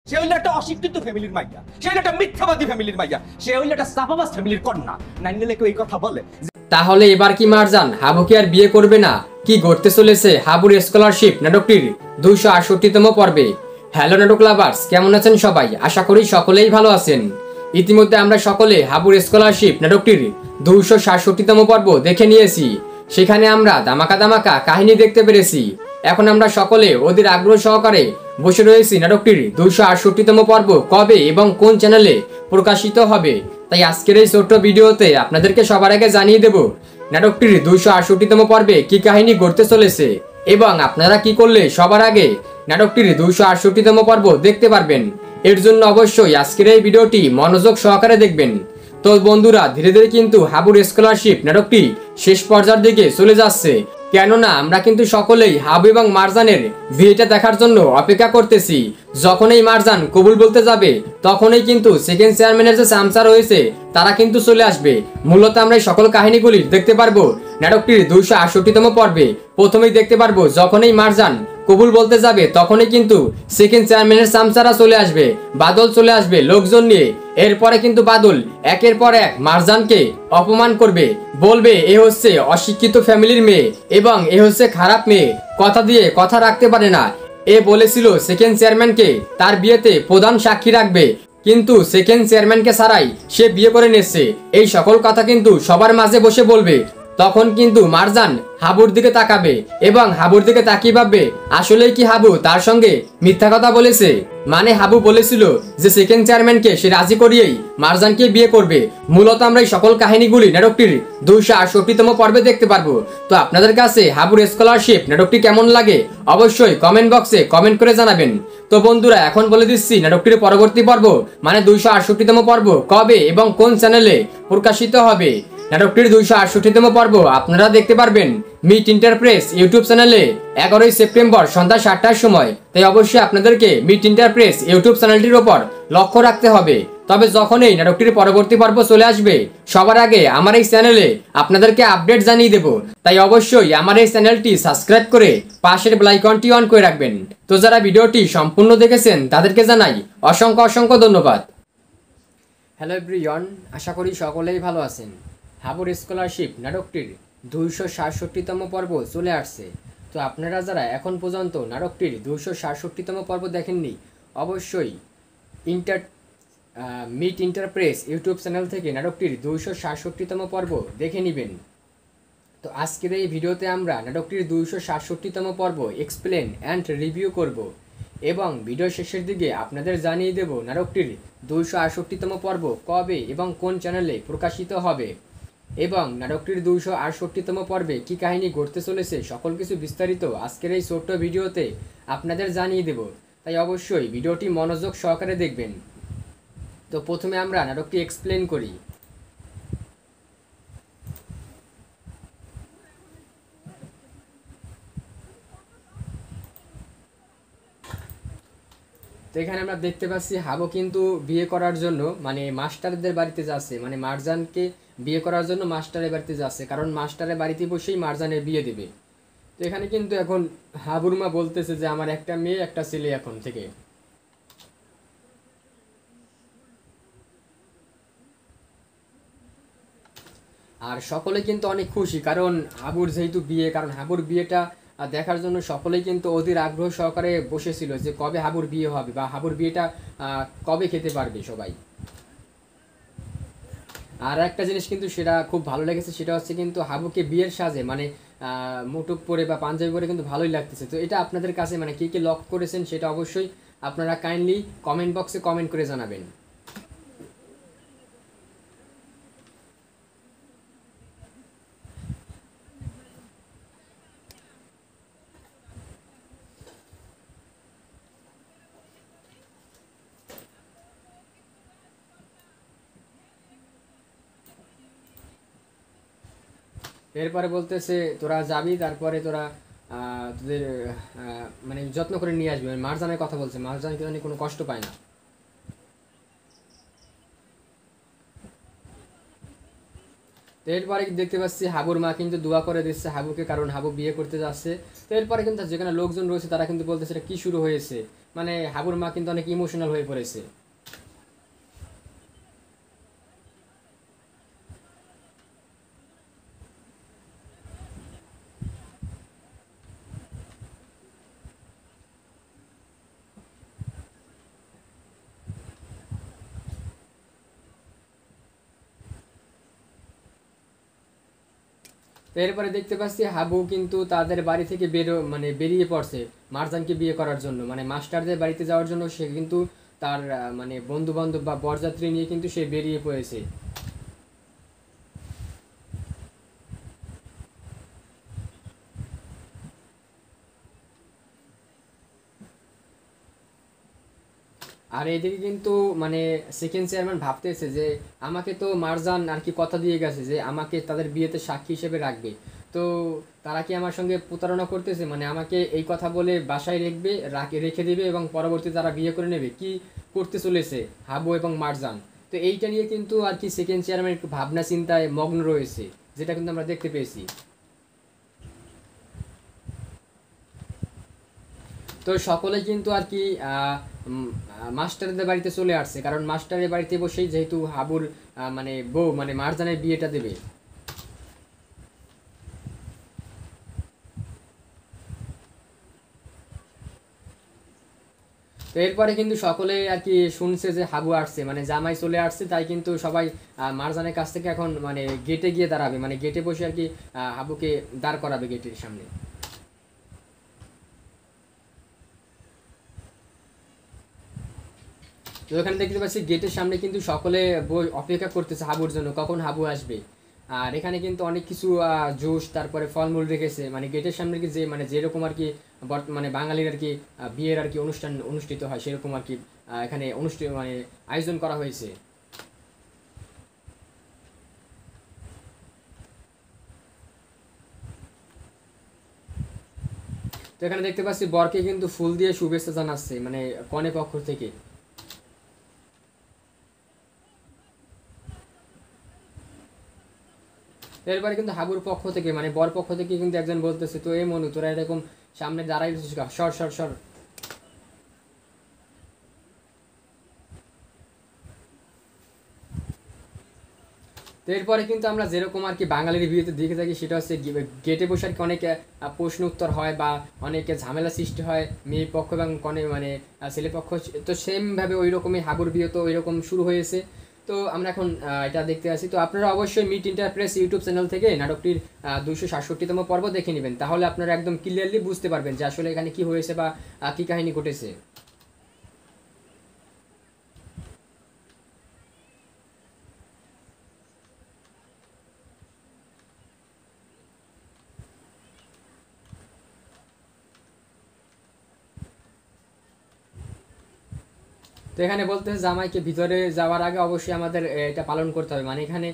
সে হইল একটা অশিক্ষিত ফ্যামিলির মাইয়া, সে হইল একটা মিথ্যাবাদী ফ্যামিলির মাইয়া, সে হইল একটা সাফাবাজ ফ্যামিলির কন্যা। নাইলে কেউ এই কথা বলে? তাহলে এবার কি মারজান হাবুকে আর বিয়ে করবে না? কি ঘটতে চলেছে হাবুর স্কলারশিপ নাটকটির 268তম পর্বে। হ্যালো নাটক লাভার্স, কেমন আছেন সবাই? আশা করি সকলেই ভালো আছেন। ইতিমধ্যে আমরা সকলে হাবুর স্কলারশিপ নাটকটির 267তম পর্ব দেখে নিয়েছি। সেখানে আমরা ধামাকা ধামাকা কাহিনী দেখতে পেরেছি। এখন আমরা সকলে ওদের আগ্রহ সহকারে বসে রয়েছি নাটকটির 268তম পর্ব কবে এবং কোন চ্যানেলে প্রকাশিত হবে। তাই আজকের এই ছোট্ট ভিডিওতে আপনাদেরকে সবার আগে জানিয়ে দেব নাটকটির 268তম পর্বে কি কাহিনী ঘটতে চলেছে এবং আপনারা কি করলে সবার আগে নাটকটির 268তম পর্ব দেখতে পারবেন। এর জন্য অবশ্যই আজকের এই ভিডিওটি মনোযোগ সহকারে দেখবেন। তো বন্ধুরা, ধীরে ধীরে কিন্তু হাবুর স্কলারশিপ নাটকটি শেষ পর্যায়ের দিকে চলে যাচ্ছে। কেননা আমরা কিন্তু সকলেই হাবু এবং মারজানের বিয়েটা দেখার জন্য অপেক্ষা করতেছি। যখনই মারজান কবুল বলতে যাবে তখনই কিন্তু সেকেন্ড চেয়ারম্যানের যে চামচা রয়েছে তারা কিন্তু চলে আসবে। মূলত আমরা এই সকল কাহিনীগুলি দেখতে পারবো নাটকটির 268তম পর্বে। প্রথমেই দেখতে পারবো যখনই মারজান কবুল বলতে যাবে তখনই কিন্তু সেকেন্ড চেয়ারম্যানের চামচারা চলে আসবে, বাদল চলে আসবে লোকজন নিয়ে। এরপরে কিন্তু বাদল একের পর এক মারজানকে অপমান করবে, বলবে এ হচ্ছে অশিক্ষিত ফ্যামিলির মেয়ে এবং এ হচ্ছে খারাপ মেয়ে, কথা দিয়ে কথা রাখতে পারে না। এ বলেছিল সেকেন্ড চেয়ারম্যানকে তার বিয়েতে প্রধান সাক্ষী রাখবে, কিন্তু সেকেন্ড চেয়ারম্যানকে ছাড়াই সে বিয়ে করে নিচ্ছে। এই সকল কথা কিন্তু সবার মাঝে বসে বলবে। তখন কিন্তু মারজান হাবুর দিকে তাকাবে এবং হাবুর দিকে তাকিয়ে ভাববে আসলেই কি হাবু তার সঙ্গে মিথ্যা কথা বলেছে। মানে হাবু বলেছিল যে সেকেন্ড চেয়ারম্যানকে সে রাজি করিয়েই মারজানকে বিয়ে করবে। মূলত আমরা এই সকল কাহিনীগুলি নাটকটির 268তম পর্বে দেখতে পারবো। তো আপনাদের কাছে হাবুর স্কলারশিপ নাটকটি কেমন লাগে অবশ্যই কমেন্ট বক্সে কমেন্ট করে জানাবেন। তো বন্ধুরা, এখন বলে দিচ্ছি নাটকটির পরবর্তী পর্ব মানে 268তম পর্ব কবে এবং কোন চ্যানেলে প্রকাশিত হবে। নাটকটির 268তম পর্ব আপনারা দেখতে পারবেন মিট ইন্টারপ্রেস ইউটিউব চ্যানেলে 11ই সেপ্টেম্বর সন্ধ্যা 7টার সময়। তাই অবশ্যই আপনাদেরকে মিট ইন্টারপ্রেস ইউটিউব চ্যানেলটির উপর লক্ষ্য রাখতে হবে। তবে যখনই নাটকটির পরবর্তী পর্ব চলে আসবে সবার আগে আমার এই চ্যানেলে আপনাদেরকে আপডেট জানিয়ে দেব। তাই অবশ্যই আমার এই চ্যানেলটি সাবস্ক্রাইব করে পাশের বেল আইকনটি অন করে রাখবেন। তো যারা ভিডিওটি সম্পূর্ণ দেখেছেন তাদেরকে জানাই অসংখ্য অসংখ্য ধন্যবাদ। হ্যালো এভরিওয়ান, আশা করি সকলেই ভালো আছেন। হাবুর স্কলারশিপ নাটকটির 267তম পর্ব চলে আসছে। তো আপনারা যারা এখন পর্যন্ত নাটকটির 267তম পর্ব দেখেননি অবশ্যই মিট ইন্টারপ্রেস ইউটিউব চ্যানেল থেকে নাটকটির 267তম পর্ব দেখে নেবেন। তো আজকের এই ভিডিওতে আমরা নাটকটির 267তম পর্ব এক্সপ্লেন অ্যান্ড রিভিউ করব এবং ভিডিও শেষের দিকে আপনাদের জানিয়ে দেব নাটকটির 268তম পর্ব কবে এবং কোন চ্যানেলে প্রকাশিত হবে এবং নাটকটির 268তম পর্বে কী কাহিনী ঘটতে চলেছে সকল কিছু বিস্তারিত আজকের এই ছোট্ট ভিডিওতে আপনাদের জানিয়ে দেব। তাই অবশ্যই ভিডিওটি মনোযোগ সহকারে দেখবেন। তো প্রথমে আমরা নাটকটি এক্সপ্লেন করি। তো এখানে আমরা দেখতে পাচ্ছি হাবু কিন্তু বিয়ে করার জন্য মানে মাস্টারদের বাড়িতে যাচ্ছে, মানে মারজানকে বিয়ে করার জন্য মাস্টারের বাড়িতে যাচ্ছে, কারণ মাস্টারের বাড়িতে বসেই মারজানের বিয়ে দেবে। তো এখানে কিন্তু এখন হাবুর মা বলতেছে যে আমার একটা মেয়ে একটা ছেলে এখন থেকে। আর সকলে কিন্তু অনেক খুশি, কারণ হাবুর যেহেতু বিয়ে, কারণ হাবুর বিয়েটা দেখার জন্য সকলেই কিন্তু অধীর আগ্রহ সহকারে বসেছিল যে কবে হাবুর বিয়ে হবে বা হাবুর বিয়েটা কবে খেতে পারবে সবাই। আর একটা জিনিস কিন্তু সেটা খুব ভালো লেগেছে, সেটা হচ্ছে কিন্তু হাবুকে বিয়ের সাজে মানে মুটুক পরে বা পাঞ্জাবি পরে কিন্তু ভালোই লাগতেছে। তো এটা আপনাদের কাছে মানে কে কে লক করেছেন সেটা অবশ্যই আপনারা কাইন্ডলি কমেন্ট বক্সে কমেন্ট করে জানাবেন। এরপরে বলতেছে তোরা যাবি, তারপরে তোরা তোদের মানে যত্ন করে নিয়ে আসবি। মানে মারজানের কথা বলছে, মারজান কিন্তু কোনো কষ্ট পায় না। তো এরপরে দেখতে পাচ্ছি হাবুর মা কিন্তু দোয়া করে দিচ্ছে হাবুকে, কারণ হাবু বিয়ে করতে যাচ্ছে। তো এরপরে কিন্তু যেখানে লোকজন রয়েছে তারা কিন্তু বলতেছে এটা কি শুরু হয়েছে, মানে হাবুর মা কিন্তু অনেক ইমোশনাল হয়ে পড়েছে। তো এরপরে দেখতে পাচ্ছি হাবু কিন্তু তাদের বাড়ি থেকে বেরিয়ে পড়ছে মারজানকে বিয়ে করার জন্য, মানে মাস্টারদের বাড়িতে যাওয়ার জন্য সে কিন্তু তার মানে বন্ধু বান্ধব বা বরযাত্রী নিয়ে কিন্তু সে বেরিয়ে পড়েছে। আর এদিকে কিন্তু মানে সেকেন্ড চেয়ারম্যান ভাবতেছে যে আমাকে তো মারজান আর কি কথা দিয়ে গেছে যে আমাকে তাদের বিয়েতে সাক্ষী হিসেবে রাখবে, তো তারা কি আমার সঙ্গে প্রতারণা করতেছে, মানে আমাকে এই কথা বলে বাসায় রেখে দেবে এবং পরবর্তীতে তারা বিয়ে করে নেবে, কি করতে চলেছে হাবু এবং মারজান। তো এইটা নিয়ে কিন্তু আর কি সেকেন্ড চেয়ারম্যান একটু ভাবনা চিন্তায় মগ্ন রয়েছে, যেটা কিন্তু আমরা দেখতে পেয়েছি। তো সকলে কিন্তু আর কি মাস্টারদের বাড়িতে চলে আসছে, কারণ মাস্টারের বাড়িতে বসেই যেহেতু হাবুর মানে বউ মানে মারজানের বিয়েটা দেবে। তো এরপরে কিন্তু সকলে আর কি শুনছে যে হাবু আসছে, মানে জামাই চলে আসছে, তাই কিন্তু সবাই মারজানের কাছ থেকে এখন মানে গেটে গিয়ে দাঁড়াবে, মানে গেটে বসে আর কি হাবুকে দাঁড় করাবে গেটের সামনে। তো এখানে দেখতে পাচ্ছি গেটের সামনে কিন্তু সকলে অপেক্ষা করতেছে হাবুর জন্য, কখন হাবু আসবে। আর এখানে কিন্তু অনেক কিছু জুস তারপরে ফলমূল রেখেছে, মানে গেটের সামনে কি যে মানে যেরকম আর কি মানে বাঙালির আর কি বিয়ের আর কি অনুষ্ঠান অনুষ্ঠিত হয় সেরকম আর কি এখানে মানে আয়োজন করা হয়েছে। তো এখানে দেখতে পাচ্ছি বরকে কিন্তু ফুল দিয়ে শুভেচ্ছা জানাচ্ছে মানে কনে পক্ষ থেকে। এরপরে কিন্তু হাবুর পক্ষ থেকে মানে বর পক্ষ থেকে কিন্তু একজন বলতেছে, তো এই মনু তোরা এরকম সামনে দাঁড়াই রয়েছিস কেন? সর সর সর। তো এরপরে কিন্তু আমরা যেরকম আর কি বাঙালির বিয়েতে দেখে থাকি সেটা হচ্ছে গেটে বসে আর কি অনেক প্রশ্ন উত্তর হয় বা অনেক ঝামেলা সৃষ্টি হয় মেয়ে পক্ষ এবং কনে মানে ছেলে পক্ষ। তো সেম ভাবে ওই রকমই হাবুর বিয়ে তো ওই রকম শুরু হয়েছে। তো আমরা এখন এটা দেখতে আসি। তো আপনারা অবশ্যই মিট ইন্টারপ্রেস ইউটিউব চ্যানেল থেকে নাটকটির 267তম পর্ব দেখে নেবেন, তাহলে আপনারা একদম ক্লিয়ারলি বুঝতে পারবেন যে আসলে এখানে কি হয়েছে বা কি কাহিনী ঘটেছে। তো এখানে বলতেছে জামাইকে ভিতরে যাওয়ার আগে অবশ্যই আমাদের এটা পালন করতে হবে, মানে এখানে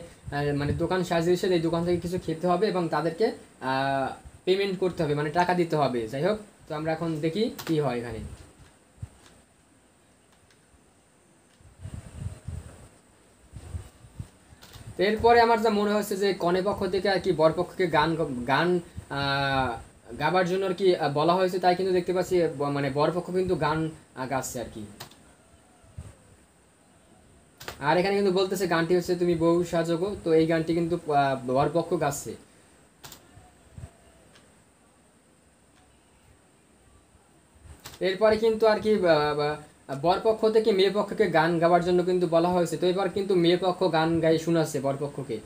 মানে দোকান সাজিয়েছে, এই দোকান থেকে কিছু খেতে হবে এবং তাদেরকে পেমেন্ট করতে হবে, মানে টাকা দিতে হবে। যাই হোক, তো আমরা এখন দেখি কি হয় এখানে। তো এরপরে আমার যা মনে হচ্ছে যে কনে পক্ষ থেকে আর কি বর পক্ষকে গান গান আহ, গাবার জন্য আর কি বলা হয়েছে, তাই কিন্তু দেখতে পাচ্ছি মানে বর পক্ষ কিন্তু গান গাচ্ছে আর কি। আর এখানে কিন্তু বলতেছে গানটি হচ্ছে তুমি বউ সাজগো, তো এই গানটি কিন্তু বরপক্ষ গাচ্ছে। এরপরে কিন্তু আর কি বরপক্ষ থেকে মেয়ে পক্ষকে গান গাওয়ার জন্য কিন্তু বলা হয়েছে, তো এবার কিন্তু মেয়ে পক্ষ গান গাই শোনাচ্ছে বরপক্ষকে।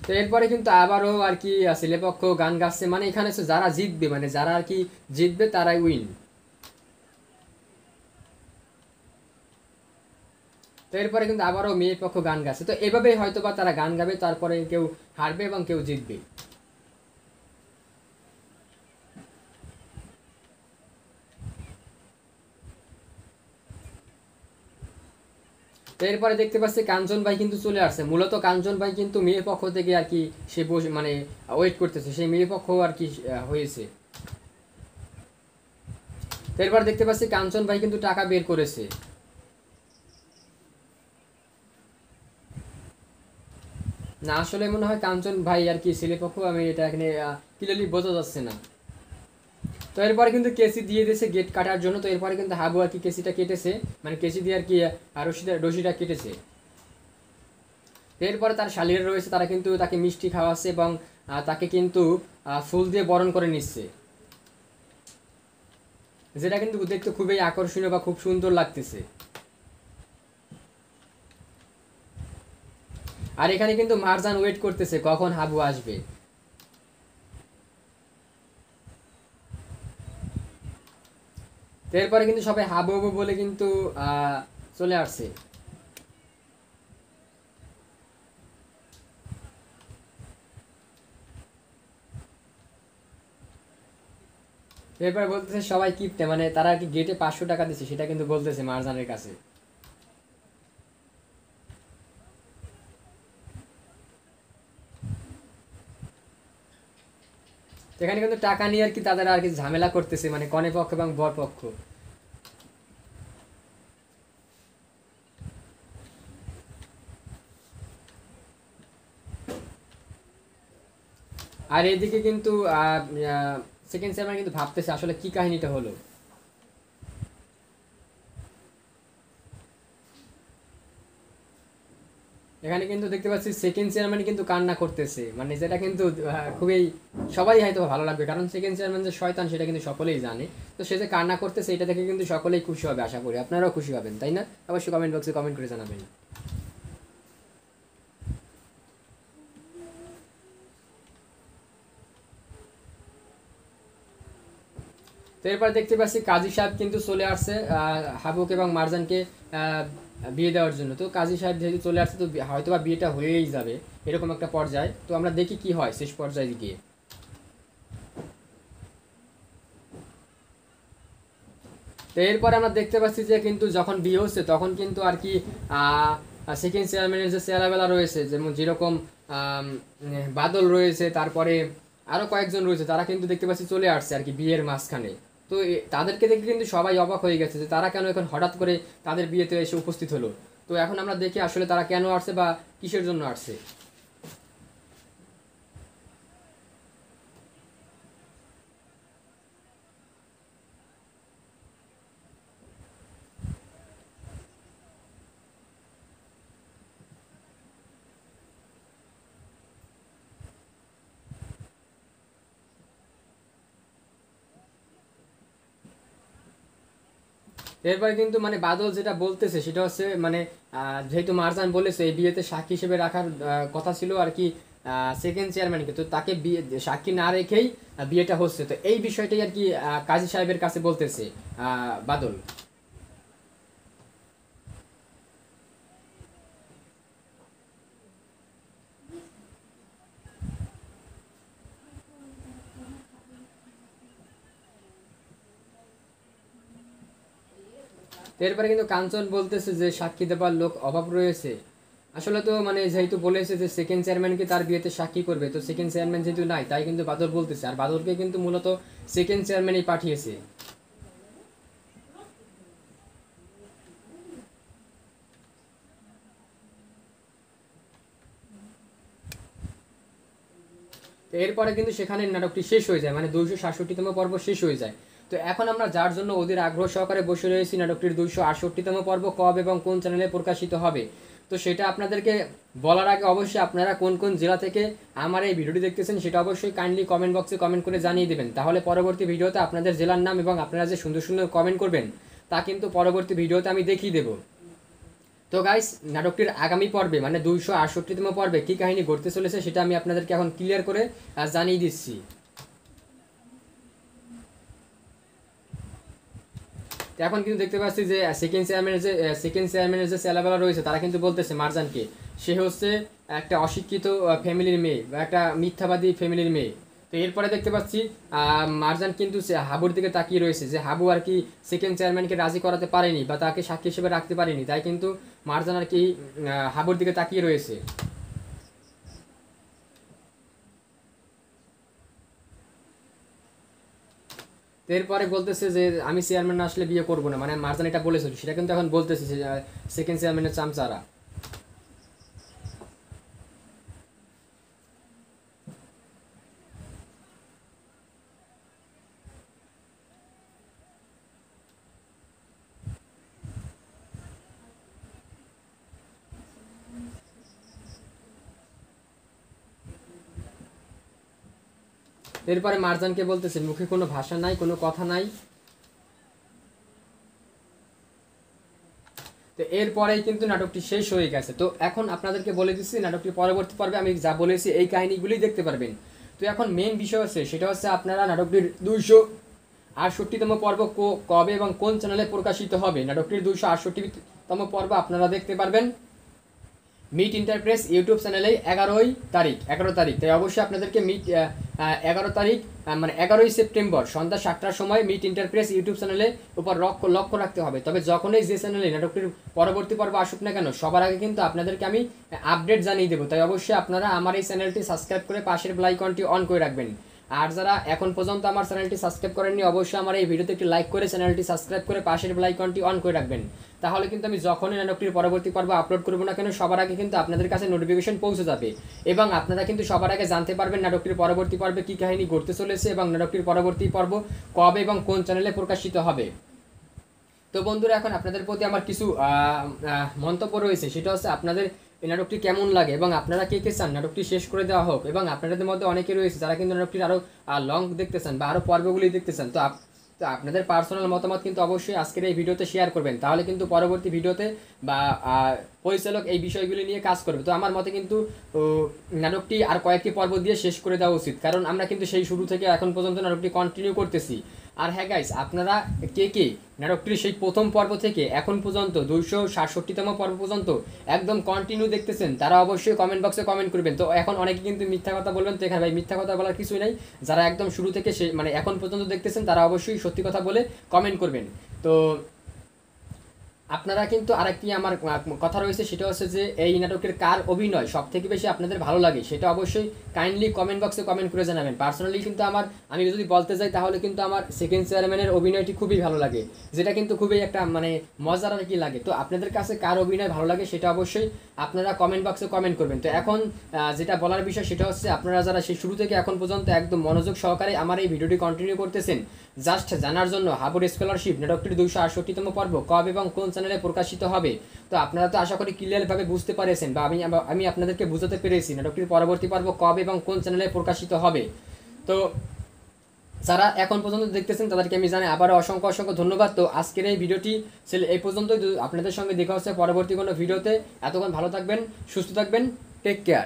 তো এরপরে কিন্তু আবারও আর কি ছেলেপক্ষ গান গাচ্ছে, মানে এখানে হচ্ছে যারা জিতবে মানে যারা আর কি জিতবে তারাই উইন। তো এরপরে কিন্তু আবারও মেয়ে পক্ষ গান গাচ্ছে, তো এভাবেই হয়তো বা তারা গান গাবে, তারপরে কেউ হারবে এবং কেউ জিতবে। তো তো এরপরে দেখতে পাচ্ছি কাঞ্চন ভাই কিন্তু চলে আসছে। মূলত কাঞ্চন ভাই কিন্তু মেয়ের পক্ষ থেকে আর কি সে বসে মানে ওয়েট করতেছে, সেই মেয়ের পক্ষ আর কি হয়েছে। তো এরপর দেখতে পাচ্ছি কাঞ্চন ভাই কিন্তু টাকা বের করেছে। না আসলে মনে হয় কাঞ্চন ভাই আর কি ছেলে পক্ষ, আমি এটা এখানে ক্লিয়ারলি বোঝা যাচ্ছে না। তো এরপরে কিন্তু কেসি দিয়ে দিয়েছে গেট কাটার জন্য। তো এরপরে কিন্তু হাবু আর কি কেসিটা কেটেছে, মানে কেসি দিয়ে আর কি রশিটা কেটেছে। এরপরে তার শালিরা রয়েছে, তারা কিন্তু তাকে মিষ্টি খাওয়াচ্ছে এবং তাকে কিন্তু ফুল দিয়ে বরণ করে নিচ্ছে, যেটা কিন্তু দেখতে খুবই আকর্ষণীয় বা খুব সুন্দর লাগতেছে। আর এখানে কিন্তু মারজান ওয়েট করতেছে কখন হাবু আসবে। এরপরে কিন্তু সবাই হাবু হাবু বলে কিন্তু চলে আসছে। এরপরে বলতেছে সবাই কিপটে, মানে তারা আর কি গেটে 500 টাকা দিচ্ছে, সেটা কিন্তু বলতেছে মারজানের কাছে। এখানে কিন্তু টাকা নিয়ে আর কি তাদের আর কি ঝামেলা করতেছে, মানে কনে পক্ষ এবং বর পক্ষ। আর এদিকে কিন্তু সেকেন্ড চেয়ারম্যান কিন্তু ভাবতেছে আসলে কি কাহিনীটা হলো। এখানে কিন্তু দেখতে পাচ্ছি সেকেন্ড চেয়ারম্যান কিন্তু কান্না করতেছে, মানে যেটা কিন্তু খুবই সবাই হয়তো ভালো লাগবে, কারণ সেকেন্ড চেয়ারম্যান যে শয়তান সেটা কিন্তু সকলেই জানে। তো সে যে কান্না করতেছে এটা থেকে কিন্তু সকলেই খুশি হবে, আশা করি আপনারাও খুশি হবেন, তাই না? অবশ্যই কমেন্ট বক্সে কমেন্ট করে জানাবেন। তো এরপর দেখতে পাচ্ছি কাজী সাহেব কিন্তু চলে আসছে হাবুক এবং মারজানকে বিয়ে দেওয়ার জন্য। তো কাজী সাহেব যেহেতু চলে আসছে, তো হয়তো বা বিয়েটা হয়েই যাবে এরকম একটা পর্যায়ে। তো আমরা দেখি কি হয় শেষ পর্যায়ে গিয়ে। তো এরপরে আমরা দেখতে পাচ্ছি যে কিন্তু যখন বিয়ে হচ্ছে তখন কিন্তু আর কি সেকেন্ড চেয়ারম্যানের যে চেহারাবেলা রয়েছে, যেমন যেরকম বাদল রয়েছে, তারপরে আরও কয়েকজন রয়েছে, তারা কিন্তু দেখতে পাচ্ছি চলে আসছে আর কি বিয়ের মাঝখানে। তো তাদেরকে দেখে কিন্তু সবাই অবাক হয়ে গেছে যে তারা কেন এখন হঠাৎ করে তাদের বিয়েতে এসে উপস্থিত হলো। তো এখন আমরা দেখি আসলে তারা কেন আসছে বা কিসের জন্য আসছে। এরপরে কিন্তু মানে বাদল যেটা বলতেছে সেটা হচ্ছে মানে যেহেতু মারজান বলেছে এই বিয়েতে সাক্ষী হিসেবে রাখার কথা ছিল আর কি সেকেন্ড চেয়ারম্যানকে, তো তাকে বিয়ে সাক্ষী না রেখেই বিয়েটা হচ্ছে। তো এই বিষয়টাই আর কি কাজী সাহেবের কাছে বলতেছে বাদল। তো এরপরে কিন্তু কাঞ্চন বলতেছে যে সাক্ষী দেবার লোক অভাব রয়েছে। আসলে তো মানে যেহেতু বলেছে যে সেকেন্ড চেয়ারম্যানকে তার বিয়েতে সাক্ষী করবে, তো সেকেন্ড চেয়ারম্যান যেহেতু নাই তাই কিন্তু বাদল বলতেছে, আর বাদলকে কিন্তু মূলত সেকেন্ড চেয়ারম্যানই পাঠিয়েছে। তো এরপরে কিন্তু সেখানে নাটকটি শেষ হয়ে যায়, মানে 267তম পর্ব শেষ হয়ে যায়। তো এখন আমরা যার জন্য ওদের আগ্রহ সহকারে বসে রয়েছি নাটকটির 268তম পর্ব কবে এবং কোন চ্যানেলে প্রকাশিত হবে, তো সেটা আপনাদেরকে বলার আগে অবশ্যই আপনারা কোন কোন জেলা থেকে আমার এই ভিডিওটি দেখতেছেন সেটা অবশ্যই কাইন্ডলি কমেন্ট বক্সে কমেন্ট করে জানিয়ে দেবেন। তাহলে পরবর্তী ভিডিওতে আপনাদের জেলার নাম এবং আপনারা যে সুন্দর সুন্দর কমেন্ট করবেন তা কিন্তু পরবর্তী ভিডিওতে আমি দেখিয়ে দেবো। তো গাইস নাটকটির আগামী পর্বে মানে 268তম পর্বে কী কাহিনী ঘটতে চলেছে সেটা আমি আপনাদেরকে এখন ক্লিয়ার করে জানিয়ে দিচ্ছি। তো এখন কিন্তু দেখতে পাচ্ছি যে সেকেন্ড চেয়ারম্যানের যে চেলাবেলা রয়েছে তারা কিন্তু বলতেছে মারজানকে সে হচ্ছে একটা অশিক্ষিত ফ্যামিলির মেয়ে বা একটা মিথ্যাবাদী ফ্যামিলির মেয়ে। তো তো এরপরে দেখতে পাচ্ছি মারজান কিন্তু হাবুর দিকে তাকিয়ে রয়েছে যে হাবু আর কি সেকেন্ড চেয়ারম্যানকে রাজি করাতে পারেনি বা তাকে সাক্ষী হিসেবে রাখতে পারেনি, তাই কিন্তু মারজান আর কি হাবুর দিকে তাকিয়ে রয়েছে। এরপরে বলতেছে যে আমি চেয়ারম্যান না আসলে বিয়ে করবো না, মানে মারজান এটা বলেছিল সেটা কিন্তু এখন বলতেছে যে সেকেন্ড চেয়ারম্যানের চামচারা। এরপরে মারজানকে বলতেছে মুখে কোনো ভাষা নাই, কোনো কথা নাই। তো এরপরেই কিন্তু নাটকটি শেষ হয়ে গেছে। তো এখন আপনাদেরকে বলে দিচ্ছি নাটকটি পরবর্তী পর্বে আমি যা বলেছি এই কাহিনীগুলি দেখতে পারবেন। তো এখন মেন বিষয় হচ্ছে সেটা হচ্ছে আপনারা নাটকটির 268তম পর্ব কবে এবং কোন চ্যানেলে প্রকাশিত হবে। নাটকটির 268তম পর্ব আপনারা দেখতে পারবেন মিট ইন্টারপ্রেস ইউটিউব চ্যানেলে 11 তারিখ। তাই অবশ্যই আপনাদেরকে 11 তারিখ মানে 11ই সেপ্টেম্বর সন্ধ্যা 7টার সময় মিট ইন্টারপ্রেস ইউটিউব চ্যানেলে উপর লক্ষ্য রাখতে হবে। তবে যখনই যে চ্যানেলে নাটকটির পরবর্তী পর্ব আসুক না কেন সবার আগে কিন্তু আপনাদেরকে আমি আপডেট জানিয়ে দেবো। তাই অবশ্যই আপনারা আমার এই চ্যানেলটি সাবস্ক্রাইব করে পাশের বেল আইকনটি অন করে রাখবেন। আর যারা এখন পর্যন্ত আমার চ্যানেলটি সাবস্ক্রাইব করেননি অবশ্যই আমার এই ভিডিওতে একটি লাইক করে চ্যানেলটি সাবস্ক্রাইব করে পাশের বেল আইকনটি অন করে রাখবেন। তাহলে কিন্তু আমি যখনই নাটকটির পরবর্তী পর্ব আপলোড করবো না কেন সবার আগে কিন্তু আপনাদের কাছে নোটিফিকেশন পৌঁছে যাবে এবং আপনারা কিন্তু সবার আগে জানতে পারবেন নাটকটির পরবর্তী পর্বে কী কাহিনী ঘটতে চলেছে এবং নাটকটির পরবর্তী পর্ব কবে এবং কোন চ্যানেলে প্রকাশিত হবে। তো বন্ধুরা এখন আপনাদের প্রতি আমার কিছু মন্তব্য রয়েছে, সেটা হচ্ছে আপনাদের এই নাটকটি কেমন লাগে এবং আপনারা কে কে চান নাটকটি শেষ করে দেওয়া হোক। এবং আপনাদের মধ্যে অনেকে রয়েছে যারা কিন্তু নাটকটির আরও লং দেখতে চান বা আরও পর্বগুলি দেখতে চান। তো আপনাদের পার্সোনাল মতামত কিন্তু অবশ্যই আজকের এই ভিডিওতে শেয়ার করবেন, তাহলে কিন্তু পরবর্তী ভিডিওতে বা পরিচালক এই বিষয়গুলি নিয়ে কাজ করবে। তো আমার মতে কিন্তু নাটকটি আর কয়েকটি পর্ব দিয়ে শেষ করে দেওয়া উচিত, কারণ আমরা কিন্তু সেই শুরু থেকে এখন পর্যন্ত নাটকটি কন্টিনিউ করতেছি। আর হ্যাঁ গাইস, আপনারা কে নাটকটির সেই প্রথম পর্ব থেকে এখন পর্যন্ত 267তম পর্ব পর্যন্ত একদম কন্টিনিউ দেখতেছেন তারা অবশ্যই কমেন্ট বক্সে কমেন্ট করবেন। তো এখন অনেকে কিন্তু মিথ্যা কথা বলবেন, তো এখানে ভাই মিথ্যা কথা বলার কিছুই নাই। যারা একদম শুরু থেকে মানে এখন পর্যন্ত দেখতেছেন তারা অবশ্যই সত্যি কথা বলে কমেন্ট করবেন। তো আপনারা কিন্তু আরেকটি আমার কথা রয়েছে, সেটা হচ্ছে যে এই নাটকের কার অভিনয় সব থেকে বেশি আপনাদের ভালো লাগে সেটা অবশ্যই কাইন্ডলি কমেন্ট বক্সে কমেন্ট করে জানাবেন। পার্সোনালি কিন্তু আমি যদি বলতে যাই তাহলে কিন্তু আমার সেকেন্ড চেয়ারম্যানের অভিনয়টি খুবই ভালো লাগে, যেটা কিন্তু খুবই একটা মানে মজার আর কি লাগে। তো আপনাদের কাছে কার অভিনয় ভালো লাগে সেটা অবশ্যই আপনারা কমেন্ট বক্সে কমেন্ট করবেন। তো এখন যেটা বলার বিষয় সেটা হচ্ছে আপনারা যারা সেই শুরু থেকে এখন পর্যন্ত একদম মনোযোগ সহকারে আমার এই ভিডিওটি কন্টিনিউ করতেছেন জাস্ট জানার জন্য হাবুর স্কলারশিপ নাটকটির 268তম পর্ব কবে এবং কোন চ্যানেলে প্রকাশিত হবে। তো আপনারা তো আশা করি ক্লিয়ারভাবে বুঝতে পেরেছেন বা আমি আপনাদেরকে বুঝাতে পেরেছি নাটকটির পরবর্তী পর্ব কবে এবং কোন চ্যানেলে প্রকাশিত হবে। তো যারা এখন পর্যন্ত দেখতেছেন তাদেরকে আমি জানাই আবারও অসংখ্য ধন্যবাদ। তো আজকের এই ভিডিওটি এই পর্যন্ত, আপনাদের সঙ্গে দেখা হচ্ছে পরবর্তী কোনো ভিডিওতে। এতক্ষণ ভালো থাকবেন, সুস্থ থাকবেন, টেক কেয়ার।